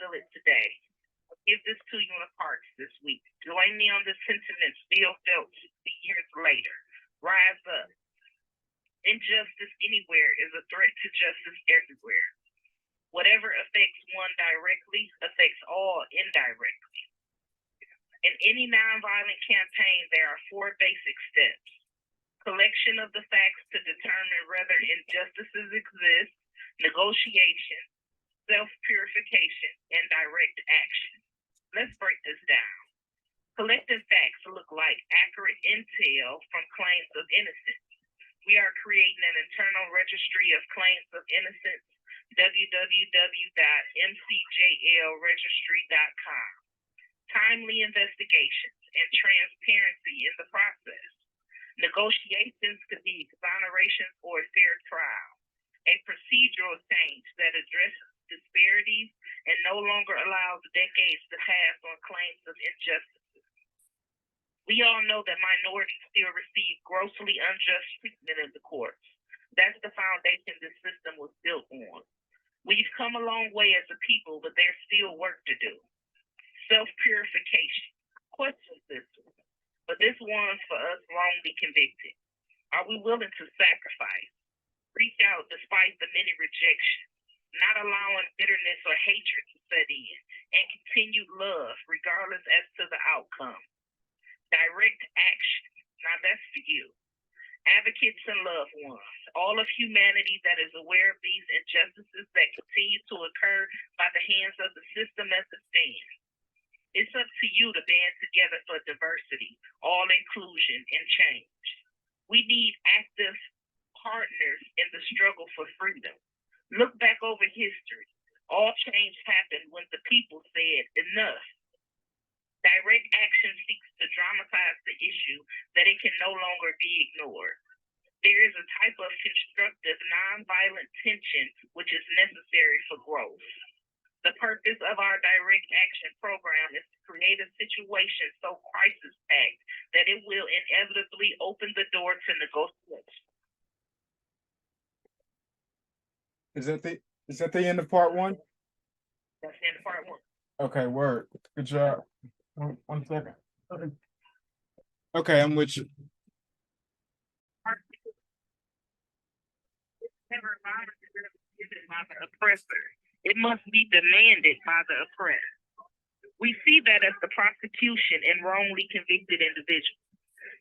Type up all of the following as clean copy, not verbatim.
feel it today. I'll give this to you in parts this week. Join me on the sentiment still felt 60 years later. Rise up. Injustice anywhere is a threat to justice everywhere. Whatever affects one directly affects all indirectly. In any nonviolent campaign, there are 4 basic steps. Collection of the facts to determine whether injustices exist, negotiation, self-purification, and direct action. Let's break this down. Collecting facts look like accurate intel from claims of innocence. We are creating an internal registry of claims of innocence, www.mcjlregistry.com. Timely investigations and transparency in the process. Negotiations could be exonerations or a fair trial. A procedural change that addresses disparities and no longer allows decades to pass on claims of injustice. We all know that minorities still receive grossly unjust treatment in the courts. That's the foundation this system was built on. We've come a long way as a people, but there's still work to do. Self-purification. Questions this one, but this one's for us wrongly convicted. Are we willing to sacrifice? Reach out despite the many rejections, not allowing bitterness or hatred to set in, and continued love regardless as to the outcome. Direct action. Now that's for you. Advocates and loved ones, all of humanity that is aware of these injustices that continue to occur by the hands of the system as it stands. It's up to you to band together for diversity, all inclusion, and change. We need active partners in the struggle for freedom. Look back over history. All change happened when the people said enough. Direct action seeks to dramatize the issue that it can no longer be ignored. There is a type of constructive, nonviolent tension which is necessary for growth. The purpose of our direct action program is to create a situation so crisis-packed that it will inevitably open the door to negotiation. Is that the end of part 1? That's the end of part 1. Okay, word. Good job. 1 second. Okay, I'm with you. Never given by the oppressor. It must be demanded by the oppressed. We see that as the prosecution in wrongly convicted individuals.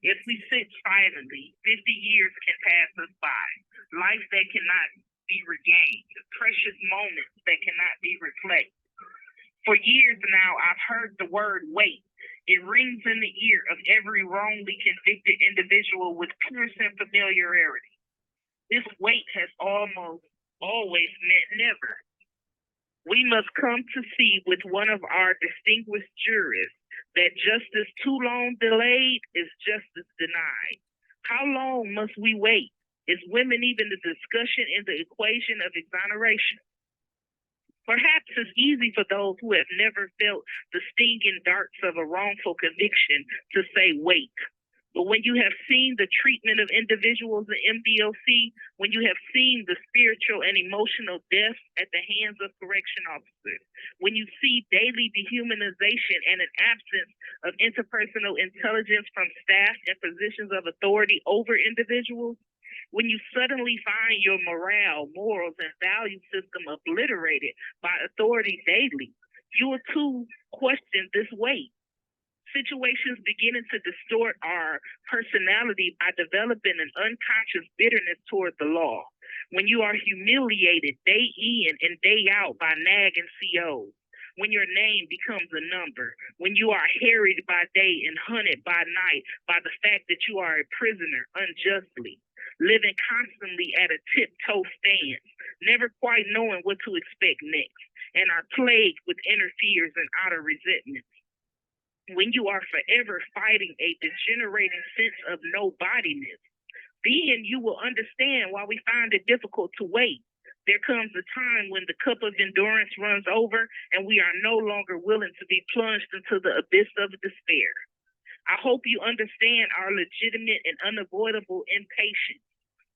If we sit silently, 50 years can pass us by. Life that cannot be regained, precious moments that cannot be reflected. For years now, I've heard the word wait. It rings in the ear of every wrongly convicted individual with piercing familiarity. This wait has almost always meant never. We must come to see with one of our distinguished jurists that justice too long delayed is justice denied. How long must we wait? Is women even the discussion in the equation of exoneration? Perhaps it's easy for those who have never felt the stinging darts of a wrongful conviction to say wait. But when you have seen the treatment of individuals in MDLC, when you have seen the spiritual and emotional deaths at the hands of correction officers, when you see daily dehumanization and an absence of interpersonal intelligence from staff and positions of authority over individuals, when you suddenly find your morale, morals, and value system obliterated by authority daily, you will too question this weight. Situations beginning to distort our personality by developing an unconscious bitterness toward the law. When you are humiliated day in and day out by NAG and COs. When your name becomes a number, when you are harried by day and hunted by night by the fact that you are a prisoner unjustly, living constantly at a tiptoe stance, never quite knowing what to expect next, and are plagued with inner fears and outer resentments. When you are forever fighting a degenerating sense of nobodiness, then you will understand why we find it difficult to wait. There comes a time when the cup of endurance runs over and we are no longer willing to be plunged into the abyss of despair. I hope you understand our legitimate and unavoidable impatience.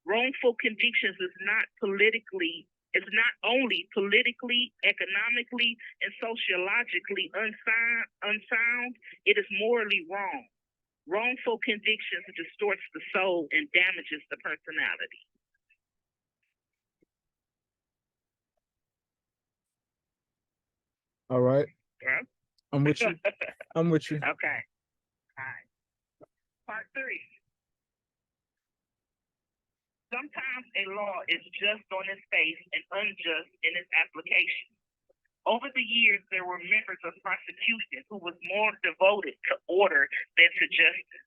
Wrongful convictions is not politically is not only politically, economically, and sociologically unsound, it is morally wrong. Wrongful convictions distorts the soul and damages the personality. All right. Yeah. I'm with you. I'm with you. Okay. All right. Part 3. Sometimes a law is just on its face and unjust in its application. Over the years, there were members of prosecution who was more devoted to order than to justice.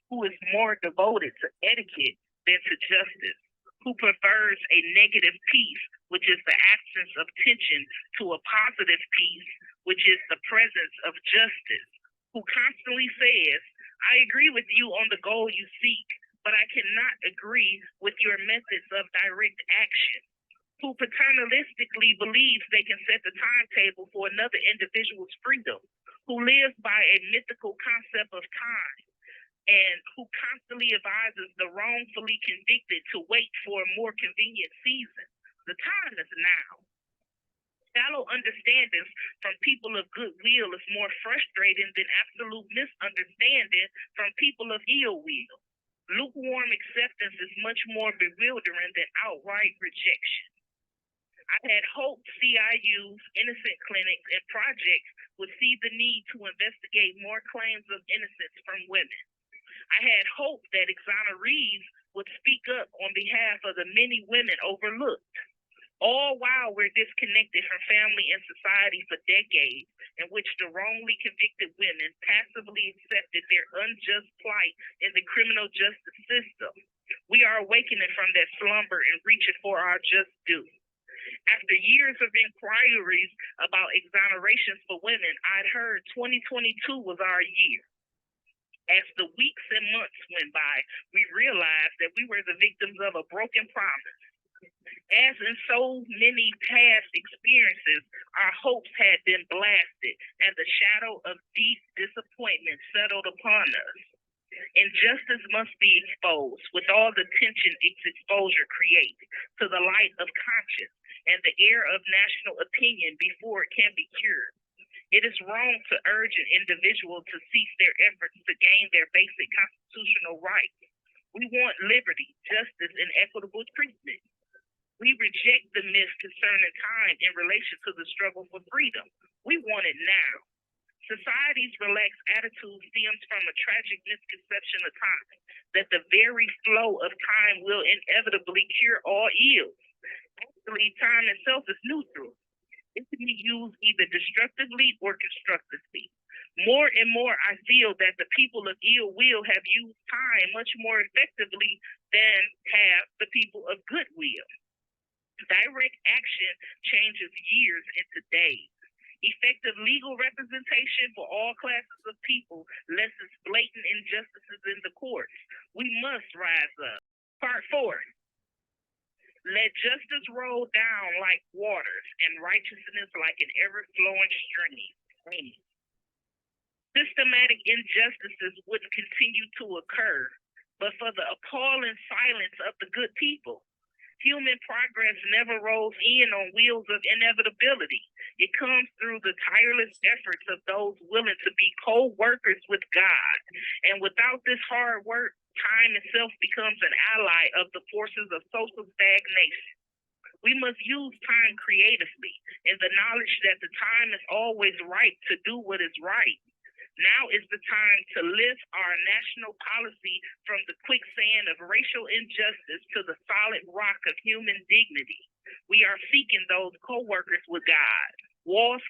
Who is more devoted to etiquette than to justice. Who prefers a negative peace, which is the absence of tension, to a positive peace, which is the presence of justice. Who constantly says, I agree with you on the goal you seek, but I cannot agree with your methods of direct action. Who paternalistically believes they can set the timetable for another individual's freedom. Who lives by a mythical concept of time, and who constantly advises the wrongfully convicted to wait for a more convenient season. The time is now. Shallow understandings from people of goodwill is more frustrating than absolute misunderstanding from people of ill will. Lukewarm acceptance is much more bewildering than outright rejection. I had hoped CIUs, innocent clinics, and projects would see the need to investigate more claims of innocence from women. I had hoped that exonerees would speak up on behalf of the many women overlooked. All while we're disconnected from family and society for decades, in which the wrongly convicted women passively accepted their unjust plight in the criminal justice system. We are awakening from that slumber and reaching for our just due. After years of inquiries about exonerations for women, I'd heard 2022 was our year. As the weeks and months went by, we realized that we were the victims of a broken promise. As in so many past experiences, our hopes had been blasted, and the shadow of deep disappointment settled upon us. Injustice must be exposed with all the tension its exposure creates to the light of conscience and the air of national opinion before it can be cured. It is wrong to urge an individual to cease their efforts to gain their basic constitutional rights. We want liberty, justice, and equitable treatment. We reject the myth concerning time in relation to the struggle for freedom. We want it now. Society's relaxed attitude stems from a tragic misconception of time, that the very flow of time will inevitably cure all ills. Actually, time itself is neutral. It can be used either destructively or constructively. More and more, I feel that the people of ill will have used time much more effectively than have the people of goodwill. Direct action changes years into days. Effective legal representation for all classes of people lessens blatant injustices in the courts. We must rise up. Part 4. Let justice roll down like waters and righteousness like an ever-flowing stream. Systematic injustices wouldn't continue to occur, but for the appalling silence of the good people. Human progress never rolls in on wheels of inevitability. It comes through the tireless efforts of those willing to be co-workers with God. And without this hard work, time itself becomes an ally of the forces of social stagnation. We must use time creatively in the knowledge that the time is always right to do what is right. Now is the time to lift our national policy from the quicksand of racial injustice to the solid rock of human dignity. We are seeking those co-workers with God. Walls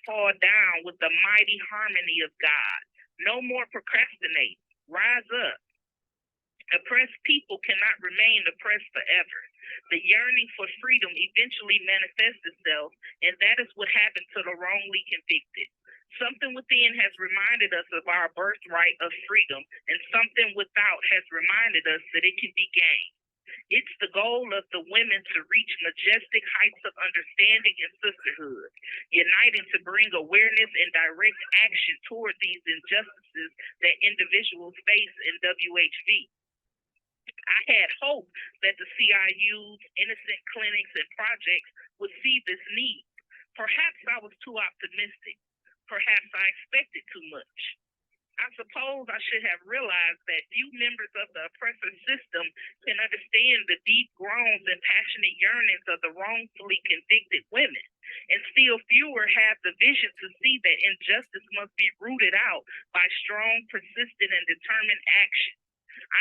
fall down with the mighty harmony of God. No more procrastinate. Rise up. Oppressed people cannot remain oppressed forever. The yearning for freedom eventually manifests itself, and that is what happened to the wrongly convicted. Something within has reminded us of our birthright of freedom, and something without has reminded us that it can be gained. It's the goal of the women to reach majestic heights of understanding and sisterhood, uniting to bring awareness and direct action toward these injustices that individuals face in WHV. I had hoped that the CIUs, innocent clinics, and projects would see this need. Perhaps I was too optimistic. Perhaps I expected too much. I suppose I should have realized that few members of the oppressor system can understand the deep groans and passionate yearnings of the wrongfully convicted women, and still fewer have the vision to see that injustice must be rooted out by strong, persistent, and determined action.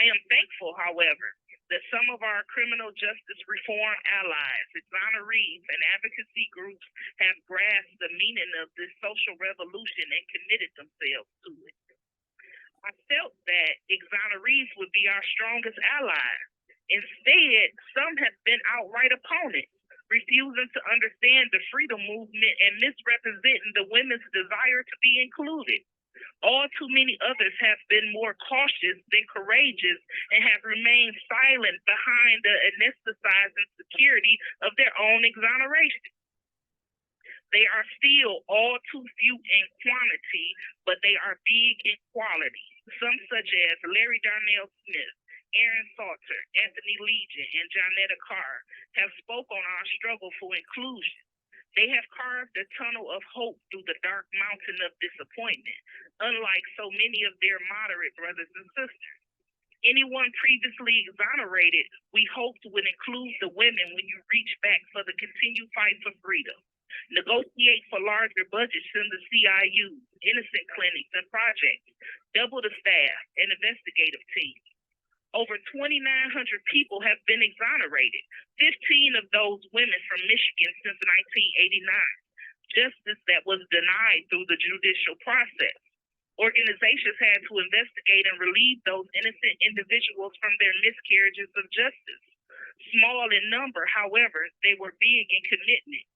I am thankful, however, that some of our criminal justice reform allies, exonerees, and advocacy groups have grasped the meaning of this social revolution and committed themselves to it. I felt that exonerees would be our strongest allies. Instead, some have been outright opponents, refusing to understand the freedom movement and misrepresenting the women's desire to be included. All too many others have been more cautious than courageous and have remained silent behind the anesthetizing security of their own exoneration. They are still all too few in quantity, but they are big in quality. Some such as Larry Darnell Smith, Aaron Salter, Anthony Legion, and Johnetta Carr have spoke on our struggle for inclusion. They have carved a tunnel of hope through the dark mountain of disappointment, unlike so many of their moderate brothers and sisters. Anyone previously exonerated, we hoped would include the women when you reach back for the continued fight for freedom. Negotiate for larger budgets in the CIUs, innocent clinics, and projects. Double the staff and investigative teams. Over 2,900 people have been exonerated, 15 of those women from Michigan since 1989. Justice that was denied through the judicial process. Organizations had to investigate and relieve those innocent individuals from their miscarriages of justice. Small in number, however, they were big in commitment.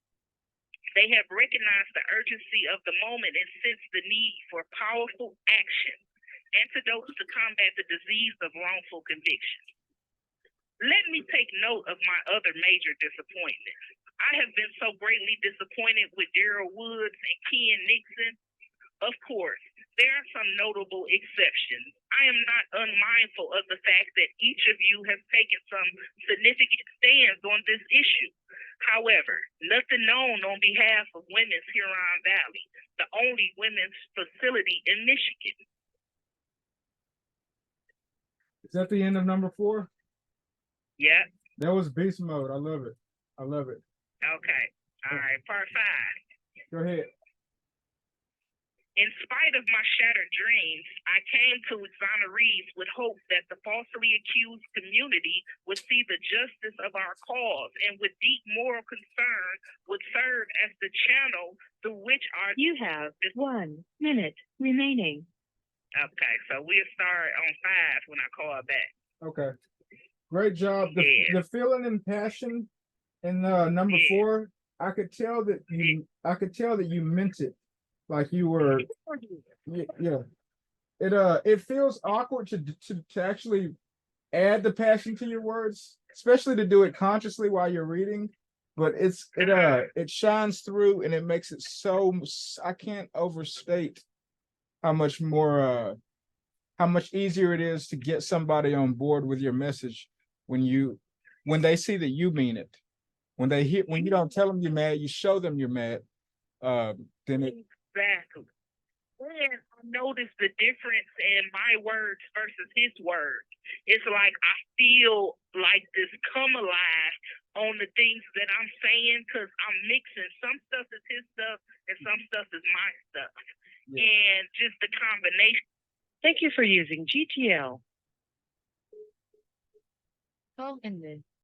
They have recognized the urgency of the moment and sensed the need for powerful action, antidotes to combat the disease of wrongful conviction. Let me take note of my other major disappointments. I have been so greatly disappointed with Darrell Woods and Ken Nixon. Of course, there are some notable exceptions. I am not unmindful of the fact that each of you has taken some significant stands on this issue. However, nothing known on behalf of Women's Huron Valley, the only women's facility in Michigan. Is that the end of number 4? Yeah. That was beast mode. I love it. I love it. Okay. All right. Part 5. Go ahead. In spite of my shattered dreams, I came to exonerees with hope that the falsely accused community would see the justice of our cause and with deep moral concern would serve as the channel through which our... You have 1 minute remaining. Okay, so we'll start on 5 when I call back. Okay. Great job. The feeling and passion in number 4, I could tell that you meant it. Like you were, yeah. It feels awkward to actually add the passion to your words, especially to do it consciously while you're reading. But it shines through and it makes it so. I can't overstate how much easier it is to get somebody on board with your message when they see that you mean it. When you don't tell them you're mad, you show them you're mad. Then it. Exactly. And I noticed the difference in my words versus his words. It's like I feel like this come alive on the things that I'm saying because I'm mixing. Some stuff is his stuff and some stuff is my stuff. Yeah. And just the combination. Thank you for using GTL. Call ended.